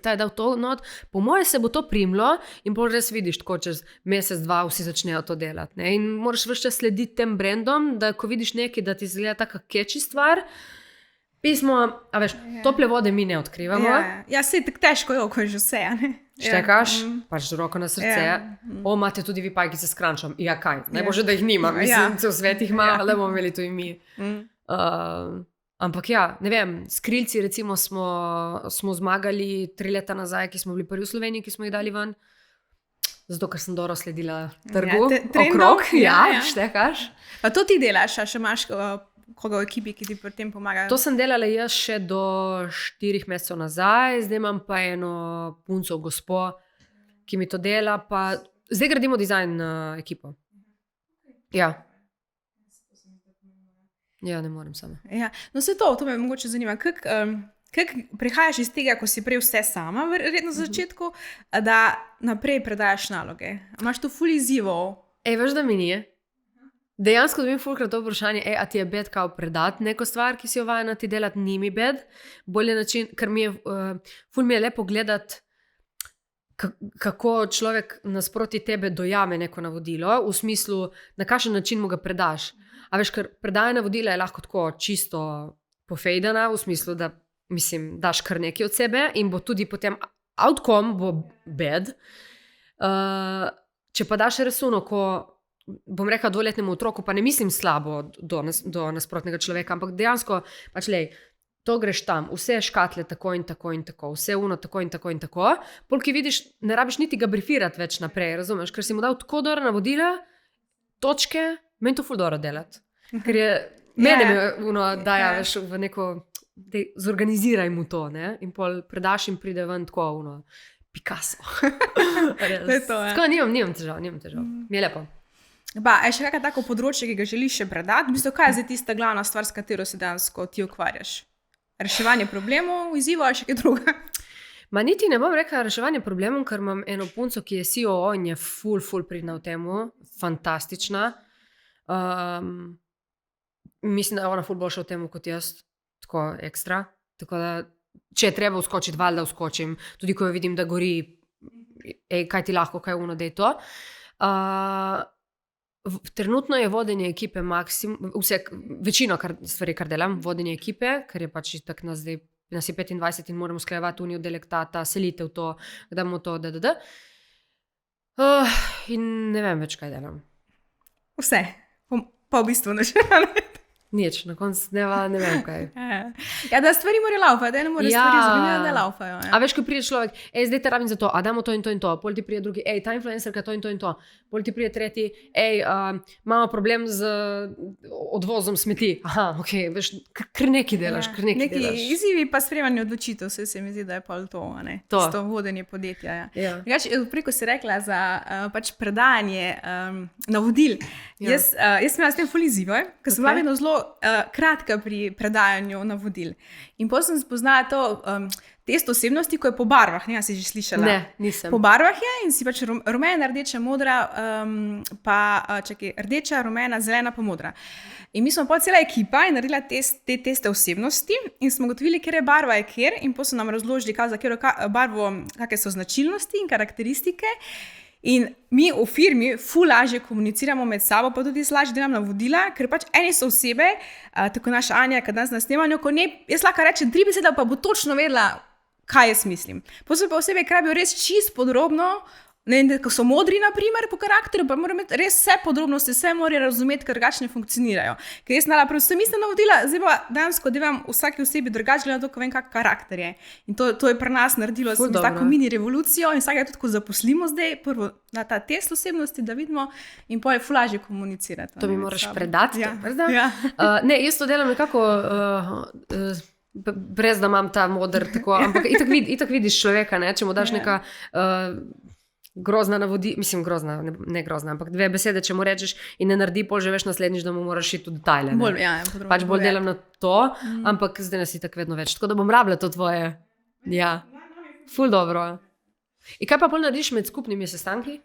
ta je dal to not. Po moje se bo to primlo in bolj res vidiš, tako čez mesec, dva vsi začnejo to delati. Ne? In moraš ves čas slediti tem brandom, da ko vidiš nekaj, da ti izgleda taka catchy stvar, pismo, a veš, tople vode mi ne odkrivamo. Ja, se je tako težko, ko je že vse, ne? Štekaš, pač z roko na srce. Imate tudi vi pajkice s krančom. Ja, kaj? Najbolje, da jih nima. Mislim, v svet jih ima, ali bomo imeli to in mi. Ampak ja, ne vem, s krilci recimo smo zmagali 3 leta nazaj, ki smo bili prvi v Sloveniji, ki smo jih dali ven. Zato, ker sem dobro sledila trgu. Okrog, štekaš. Pa to ti delaš, a še imaš koga v ekipi, ki ti pri tem pomagajo? To sem delala jaz še do 4 mesecev nazaj, zdaj imam pa eno punco, gospo, ki mi to dela, pa zdaj gradimo dizajn ekipo. Ja. Ja, ne morem sama. Ja. No, se to me mogoče zanima. Kako prihajaš iz tega, ko si prej vse sama, verjetno na začetku, da naprej predajaš naloge? Imaš tu ful izzivov? Veš, da mi ni. Dejansko dobim fulkrat to vprašanje, a ti je bed kao predati neko stvar, ki si jo vajena ti delati, ni mi bed. Bolje način, ker ful mi je lepo gledati, kako človek nasproti tebe dojame neko navodilo, v smislu, na kakšen način mu ga predaš. A veš, ker predajanje navodila je lahko tako čisto pofejdana, v smislu, da mislim, daš kar nekaj od sebe in bo tudi potem outcome bo bed. Če pa daš resuno, ko bom rekla 2-letnemu otroku, pa ne mislim slabo do nasprotnega človeka, ampak dejansko, pač lej, to greš tam, vse škatle tako in tako in tako, vse tako in tako in tako, polki vidiš, ne rabiš niti ga brifirati več naprej, razumeš, ker si mu dal tako dobro navodila, točke, meni to ful dobro delati. Ker je, mene me daja veš v neko, zorganiziraj mu to, ne, in pol predaš in pride ven tako, Picasso. Tako, nimam težav, mi je lepo. Je še kakšno tako področje, ki ga želiš še predati? V bistvu, kaj je zdaj tista glavna stvar, s katero se dejansko ti ukvarjaš? Reševanje problemov, izzivov ali še kaj druga? Ma niti ne bom rekla reševanje problemov, ker imam eno punco, ki je COO in je ful pridna v temu, fantastična. Mislim, da je ona ful boljša v temu kot jaz, tako ekstra. Tako da, če je treba vskočiti, valjda vskočim. Tudi ko jo vidim, da gori, kaj ti lahko, kaj da je to. Trenutno je vodenje ekipe večino stvari, kar delam, vodenje ekipe, ker je pač tako nas zdaj nas je 25 in moramo usklajevati unijo delektata, selitev to, kdaj bomo to, in ne vem več, kaj delam. Vse, pa v bistvu ne. Nič, na koncu dneva ne vem kaj. Ja, da stvari morajo laufati, da ne morajo stvari zgoditi, da laufajo. A veš, ko pride človek, zdaj te rabim za to, a damo to in to in to, pol ti pride drugi, ta influencerka to in to in to, pol ti pride tretji, imamo problem z odvozom smeti. Aha, ok, veš, kar neki delaš, kar neki delaš. Neki izzivi pa sprejemanje odločitev, se mi zdi, da je pol to, ne? To vodenje podjetja. Ja. Preko si rekla za pač predajanje navodil. Jaz imela s tem ful izzive, ker sem bila vedno zelo kratka pri predajanju navodil. In potem sem spoznala to test osebnosti, ko je po barvah, ne, si že slišala? Ne, nisem. Po barvah je in si pač rumena, rdeča, modra, rdeča, rumena, zelena pa modra. In mi smo pa cela ekipa in naredila te teste osebnosti in smo gotovili, kjer je barva je kjer in potem so nam razložili, za katero barvo, kakve so značilnosti in karakteristike. In mi v firmi ful lažje komuniciramo med sabo, pa tudi lažje delam navodila, ker pač eni so osebe, tako naša Anja, kad nas na snemanju, ko jaz lahko rečem 3 besede, pa bo točno vedela, kaj jaz mislim. Potem pa osebe, ki rabijo res čist podrobno, ne vem, ko so modri, na primer, po karakteru, pa morajo imeti res vse podrobnosti, vse morajo razumeti, ker drugače ne funkcionirajo. Ker jaz nala predvsem mislim navodila, zdaj pa dansko delam vsaki osebi drugače, glede na to, ko vem, kak karakter je. In to je pri nas naredilo tako mini revolucijo in vsakega tudi, ko zaposlimo zdaj, prvo na ta test osebnosti, da vidimo in potem je ful lažje komunicirati. To mi moraš predati. Ja. Ne, jaz to delam nekako brez da imam ta moder, tako, ampak itak vidiš človeka, ne, če mu daš neka grozna navodila, mislim grozna, ne grozna, ampak 2 besede, če mu rečeš in ne naredi, pol že veš naslednjič, da mu moraš iti v detajle. Pač bolj delam na to, ampak zdaj nas itak vedno več. Tako da bom rabila to tvoje. Ja, ful dobro. In kaj pa pol narediš med skupnimi sestanki?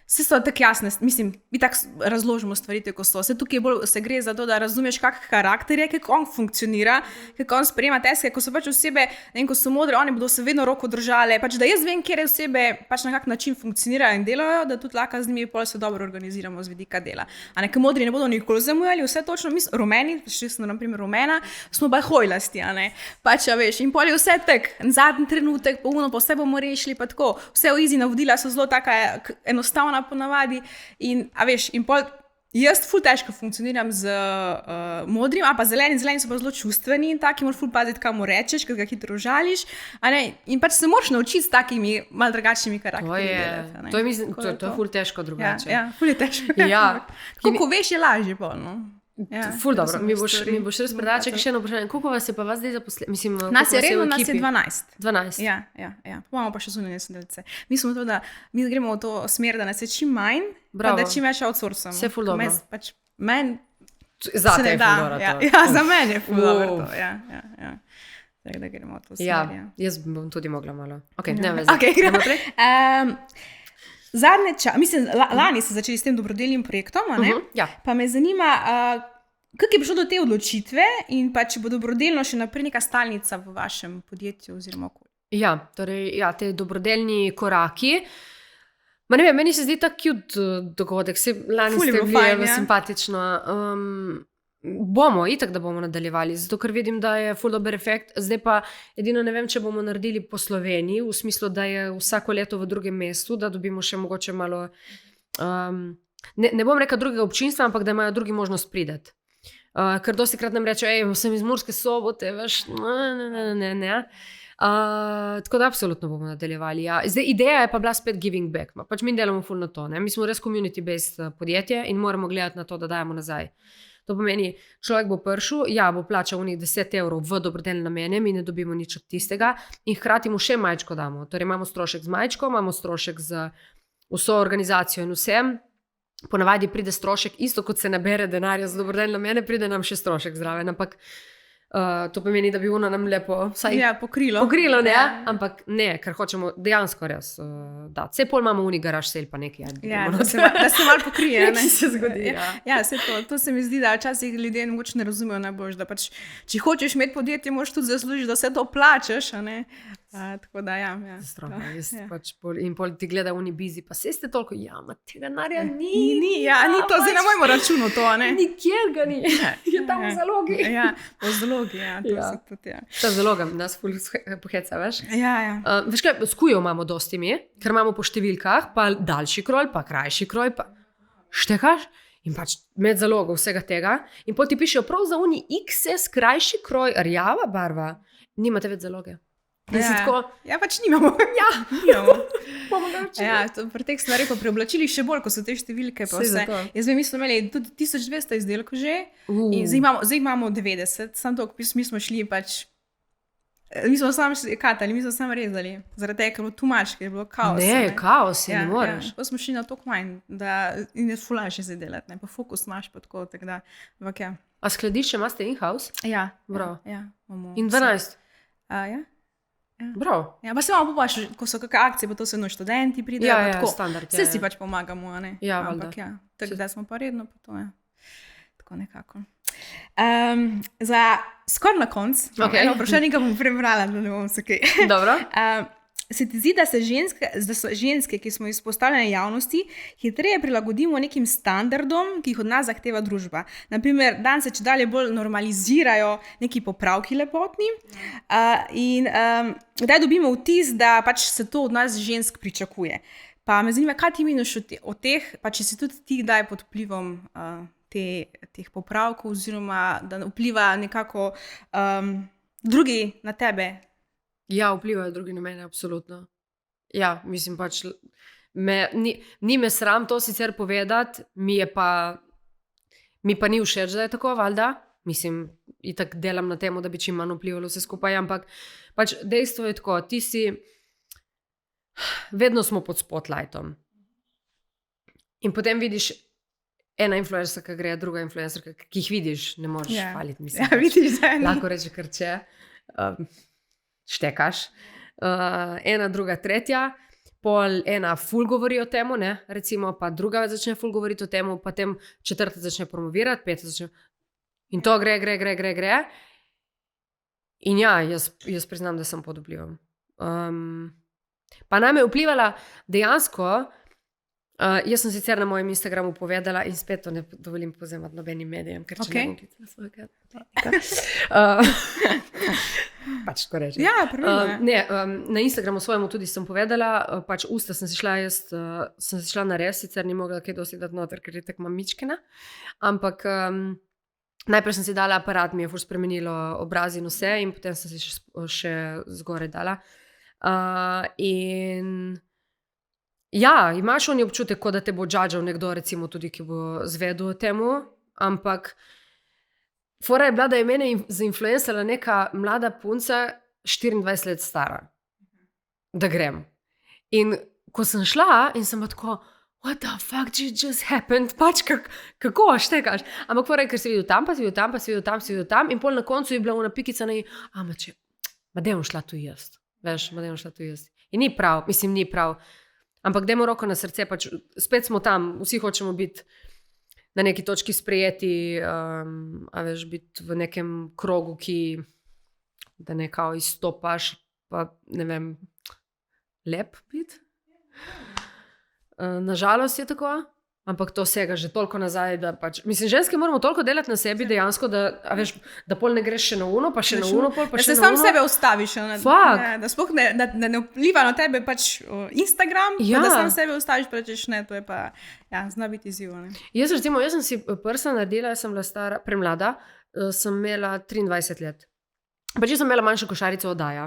Vse so tako jasne, mislim, mi tako razložimo stvari, tako so. Vse tukaj bolj se gre za to, da razumeš, kak karakter je, kako on funkcionira, kako on sprejema teste, ko so pač osebe, ne vem, ko so modre, oni bodo se vedno roko držale, pač da jaz vem, kjer osebe pač na kak način funkcionirajo in delajo, da tudi lahko z njimi pol se dobro organiziramo z vidika dela. A nekaj modri ne bodo nikoli zamujali, vse točno, mi rumeni, še sem na primer rumena, smo pa hojlasti, a ne, pač a veš, in pol je vse tak, zadnji trenutek, pa vse bomo rešili, pa tako, vse easy navodila so zelo taka enostavna ponavadi in, a veš, in pol jaz ful težko funkcioniram z modrim, a pa zeleni so pa zelo čustveni in taki, moraš ful paziti, kaj mu rečeš, ker ga hitro žališ, a ne, in pač se moraš naučiti s takimi malo drugačnimi karakterji delati. To je, mislim, to je ful težko drugače. Ja, ful je težko. Ja. Ko veš, je lažje pol, no. Ja, ful dobro, mi boš res predala, če še eno vprašanje. Koliko vas je pa vas zdaj zaposleni? Nas je 12. 12. Ja. Imamo pa še zunanje sodelavce. Mi smo to, da mi gremo v to smer, da nas je čim manj, pa da čim več outsourcamo. Vse ful dobro. Pač meni Zate je ful dobro. Ja, za mene je ful dobro to. Ja. Tako da gremo v to smer. Ja, jaz bom tudi mogla malo. Ok, ne vezi. Ok, gremo naprej. Lani ste začeli s tem dobrodelnim projektom, a ne? Ja. Pa me zanima, kako je prišlo do te odločitve in pa če bo dobrodelno še naprej neka stalnica v vašem podjetju oziroma okolju? Ja, torej, te dobrodelni koraki. Ma ne vem, meni se zdi tak cute dogodek, lani ste bili simpatično. Bomo, itak da bomo nadaljevali, zato ker vidim, da je ful dober efekt. Zdaj pa edino ne vem, če bomo naredili po Sloveniji, v smislu, da je vsako leto v drugem mestu, da dobimo še mogoče malo, ne bom rekla drugega občinstva, ampak da imajo drugi možnost prideti. Ker dostikrat nam rečejo, sem iz Murske Sobote, veš, ne. Tako da absolutno bomo nadaljevali. Ja. Zdaj, ideja je pa bila spet giving back. Pač mi delamo ful na to, ne. Mi smo res community-based podjetje in moramo gledati na to, da dajemo nazaj. To pomeni, človek bo prišel, bo plačal unih 10 evrov v dobrodelne namene, mi ne dobimo nič od tistega in hkrati mu še majčko damo. Torej imamo strošek z majčko, imamo strošek z vso organizacijo in vsem. Ponavadi pride strošek, isto kot se nabere denarja za dobrodelne namene, pride nam še strošek zraven, ampak to pomeni, da bi ono nam lepo pokrilo, ne? Ampak ne, ker hočemo dejansko res dati. Vse pol imamo uni garaž sel pa nekaj. Da se malo pokrije. Nekaj se zgodi. Ja, to se mi zdi, da včasih ljudje mogoče ne razumejo najbolj, da pač, če hočeš imeti podjetje, moraš tudi zaslužiti, da vse to plačaš, a ne? Tako da, ja. Strahno, pač in pol ti gleda unibizi, pa se ste toliko, tega narja ni. Ni to, zdaj na mojem računu to, ne? Nikjer ga ni, je tam v zalogi. V zalogi, to so tudi, Ta zaloga nas ful poheca, veš? Veš kaj, s kujo imamo dosti mi, ker imamo po številkah, pa daljši kroj, pa krajši kroj, pa štekaš in pač med zalogo vsega tega in pol ti pišejo prav za uni XS krajši kroj, rjava barva, nimate več zaloge. Pač nimamo. Pri teh stvarih pa pri oblačilih še bolj, ko so te številke pa vse. Jaz vem, mi smo imeli tudi 1200 izdelkov že in zdaj imamo 90, samo to, mi smo šli pač, mi smo samo katali, mi smo samo rezali, zaradi tega, ker je bilo too much, ker je bilo kaos. Ne, kaos je, ne moreš. Pa smo šli na toliko manj, in je fulaž zdaj delati, pa fokus imaš pa tako, tako da, ampak ja. A skladišče imate in-house? Ja. In 12? Ja. Bravo. Pa se imamo popaš, ko so kakšne akcije, pa to so standenti pridejo, pa tako. Standard, vse si pač pomagamo, ne? Ampak tako da smo pa redno, pa to, tako nekako. Za skoraj na konc, eno vprašanje, ki bom prebrala, da ne bom se kaj. Dobro. Se ti zdi, da so ženske, ki smo izpostavljene javnosti, hitreje prilagodimo nekim standardom, ki jih od nas zahteva družba? Naprimer, dan se čedalje bolj normalizirajo neki popravki lepotni in kdaj dobimo vtis, da pač se to od nas žensk pričakuje. Pa me zanima, kaj ti meniš o teh, pa če si tudi ti kdaj pod vplivom teh popravkov oziroma da vpliva nekako drugi na tebe? Ja, vplivajo drugi na mene, absolutno. Ja, mislim pač, ni me sram to sicer povedati, mi pa ni všeč, da je tako, valjda. Mislim, itak delam na temu, da bi čim manj vplivalo vse skupaj, ampak pač dejstvo je tako, ti si, vedno smo pod spotlightom. In potem vidiš ena influencerka gre, druga influencerka, ki jih vidiš, ne moreš hvaliti, mislim. Ja, vidiš, da lahko reče, kar če. Štekaš, ena, druga, tretja, pol ena ful govori o temu, ne, recimo, pa druga začne ful govoriti o temu, pa tem četrta začne promovirati, peta začne in to gre. In ja, jaz priznam, da sem pod vplivom. Pa name je vplivala dejansko, jaz sem sicer na mojem Instagramu povedala in spet to ne dovolim povzemati nobenim medijem, ker če ne bom klicala svojega pač tako reči. Ja, pravilno. Na Instagramu svojemu tudi sem povedala, pač usta sem si šla, jaz sem si šla na res, sicer ni mogla kaj dosti dati noter, ker je tako mamičkina, ampak najprej sem si dala aparat, mi je ful spremenilo obraz in vse in potem sem si še zgoraj dala. In ja, imaš oni občutek, kot da te bo judgeal nekdo, recimo tudi, ki bo zvedel o temu, ampak fora je bila, da je mene zainfluencala neka mlada punca, 24 let stara, da grem. In ko sem šla in sem tako, what the fuck just happened, pač kako štekaš? Ampak fora je, ker si videl tam, pa si videl tam, pa si videl tam, si videl tam in pol na koncu je bila ona pikica na ma dajmo šla tu jaz, veš, ma dajmo šla tu jaz. In ni prav, mislim, ni prav. Ampak dajmo roko na srce, pač spet smo tam, vsi hočemo biti na neki točki sprejeti, a veš, biti v nekem krogu, da nekao izstopaš, pa ne vem, lep biti. Nažalost je tako, ampak to sega že toliko nazaj, da pač, mislim, ženske moramo toliko delati na sebi dejansko, da, a veš, da pol ne greš še na uno, pa še na uno, pol pa še na uno. Da se sam sebe ustaviš, da sploh ne vpliva na tebe pač Instagram, da sam sebe ustaviš, pa rečeš ne, to je pa, ja, zna biti izziv. Jaz sem si prsa naredila, jaz sem bila stara, premlada, sem imela 23 let. Pač jaz sem imela manjšo košarico oddaja.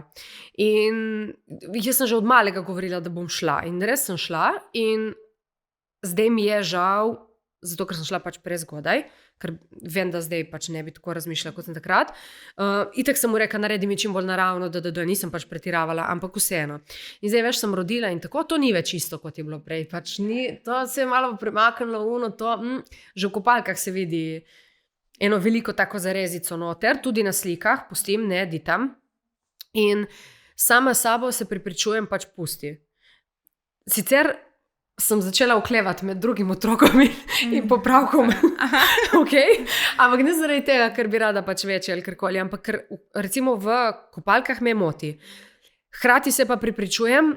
In jaz sem že od malega govorila, da bom šla. In res sem šla in zdaj mi je žal, zato ker sem šla pač prezgodaj, ker vem, da zdaj pač ne bi tako razmišljala, kot sem takrat. Itak sem mu rekla, naredi mi čim bolj naravno, da nisem pač pretiravala, ampak vseeno. In zdaj veš, sem rodila in tako, to ni več isto, kot je bilo prej. Pač to se je malo premaknilo, že v kopalkah se vidi eno veliko tako zarezico noter, tudi na slikah, pustim, ne, ditam. In sama sabo se prepričujem, pač pusti. Sicer sem začela oklevati med drugim otrokom in popravkom. Okay? Ampak ne zaradi tega, ker bi rada pač večje ali karkoli, ampak ker recimo v kopalkah me moti. Hkrati se pa prepričujem,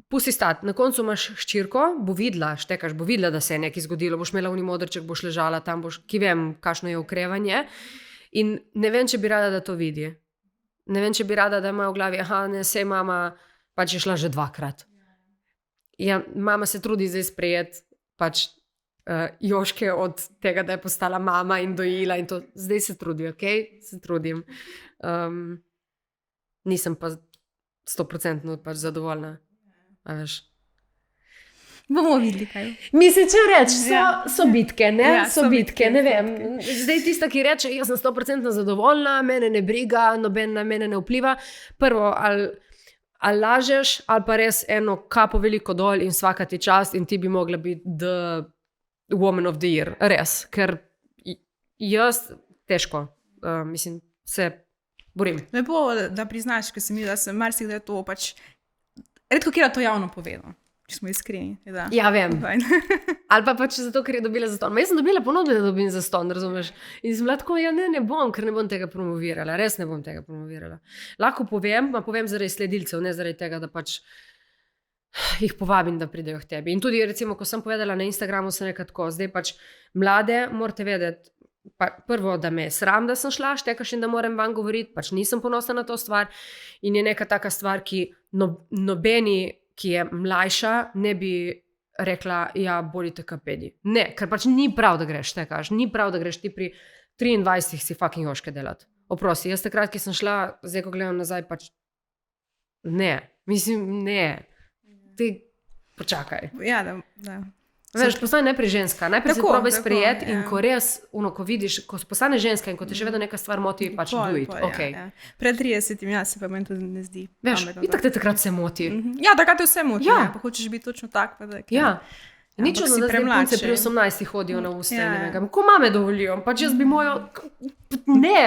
pusti stati, na koncu imaš hčerko, bo videla, štekaš, bo videla, da se je nekaj zgodilo, boš imela v modrček, boš ležala tam, ki vem, kakšno je okrevanje. In ne vem, če bi rada, da to vidi. Ne vem, če bi rada, da ima v glavi, ne, sej mama pač je šla že 2-krat. Ja, mama se trudi zdaj sprejeti pač Joške od tega, da je postala mama in dojila in to. Zdaj se trudi, ok? Se trudim. Nisem pa 100% pač zadovoljna. A veš? Bomo videli, kaj. Mislim, če reči, so bitke, ne? Ja, so bitke, ne vem. Zdaj tista, ki reče, jaz sem 100% zadovoljna, mene ne briga, noben na mene ne vpliva. Prvo, ali lažeš, ali pa res eno kapo veliko dol in svaka ti čast in ti bi mogla biti the woman of the year. Res, ker jaz težko, mislim, se borim. Lepo, da priznaš, ker se mi, da sem marsikdaj to pač, redko kjer to javno povedal. Če smo iskreni. Ja, vem. Ali pa pač zato, ker je dobila zastonj. Jaz sem dobila ponudbe, da dobim zastonj, razumeš? In sem bila tako, ne bom, ker ne bom tega promovirala. Res ne bom tega promovirala. Lahko povem, pa povem zaradi sledilcev, ne zaradi tega, da pač jih povabim, da pridejo k tebi. In tudi, recimo, ko sem povedala na Instagramu, sem nekaj tako, zdaj pač mlade morate vedeti, prvo, da me je sram, da sem šla, štekaš in da moram van govoriti, pač nisem ponosna na to stvar in je neka taka stvar, ki nobeni, ki je mlajša, ne bi rekla, ja, bolite kapedi. Ne, ker pač ni prav, da greš, tekaš, ni prav, da greš ti pri 23 si fucking Joške delati. Oprosti, jaz takrat, ki sem šla, zdaj, ko gledam nazaj, pač ne, mislim, ne. Ti počakaj. Ja, da. Veš, postane najprej ženska, najprej se probaj sprejeti in ko res, ko vidiš, ko postane ženska in ko te še vedno neka stvar moti, pač do it, ok. Ja. Pred 30 se pa meni tudi ne zdi. Veš, itak te takrat se moti. Ja, takrat te vse moti, pa hočeš biti točno tak. Ja. Nič od nas punce pri 18 hodijo na usta in ne vem, ko mame dovolijo, pač jaz bi mojo, ne.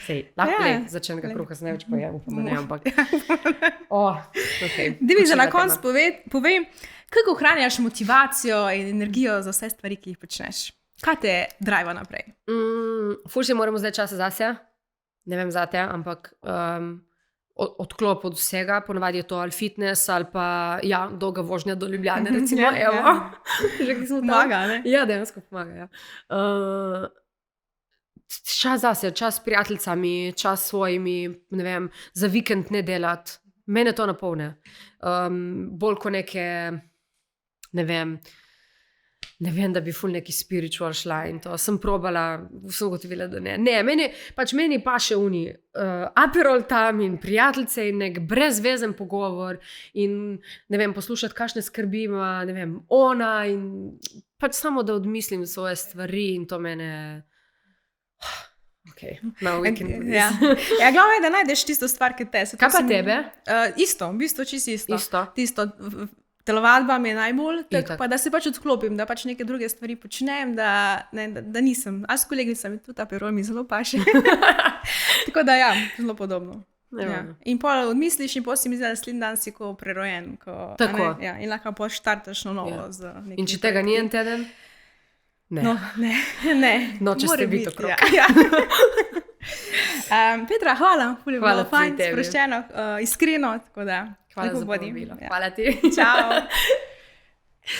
Sej, lahko začenega kruha se ne več pojem, pa ne, ampak. Divi, za na konc povej, kako ohranjaš motivacijo in energijo za vse stvari, ki jih počneš? Kaj te driva naprej? Ful si moramo zdaj časa zase, ne vem zate, ampak odklop od vsega, ponavadi je to ali fitness, ali pa dolga vožnja do Ljubljane, recimo, evo. Že ki smo tam. Pomaga, ne? Ja, dejansko pomaga, čas zase, čas s prijateljicami, čas s svojimi, ne vem, za vikend ne delati. Mene to napolne. Bolj ko neke, ne vem, da bi ful neki spiritual šla in to. Sem probala, sem ugotovila, da ne. Ne, meni pa še uni aperol tam in prijateljice in nek brezvezen pogovor in, ne vem, poslušati, kakšne skrbi ima, ne vem, ona in pač samo, da odmislim svoje stvari in to mene... Okay, now we can do this. Ja, glavno je, da najdeš tisto stvar, ki te se. Kaj pa tebe? Isto, v bistvu čisto isto. Tisto, telovadba mi je najbolj, pa da se pač odklopim, da pač neke druge stvari počnem, da nisem. A s kolegicami tudi ta perol mi zelo paše. Tako da zelo podobno. Ja. In pol odmisliš in pol si mi zdaj naslednji dan si ko prerojen. Tako. In lahko pol štartaš na novo. In če tega ni en teden? Ne. No, če ste biti okrog. Petra, hvala. Hvala fajn, sproščeno, iskreno. Tako da, hvala za povabilo. Hvala ti. Čau.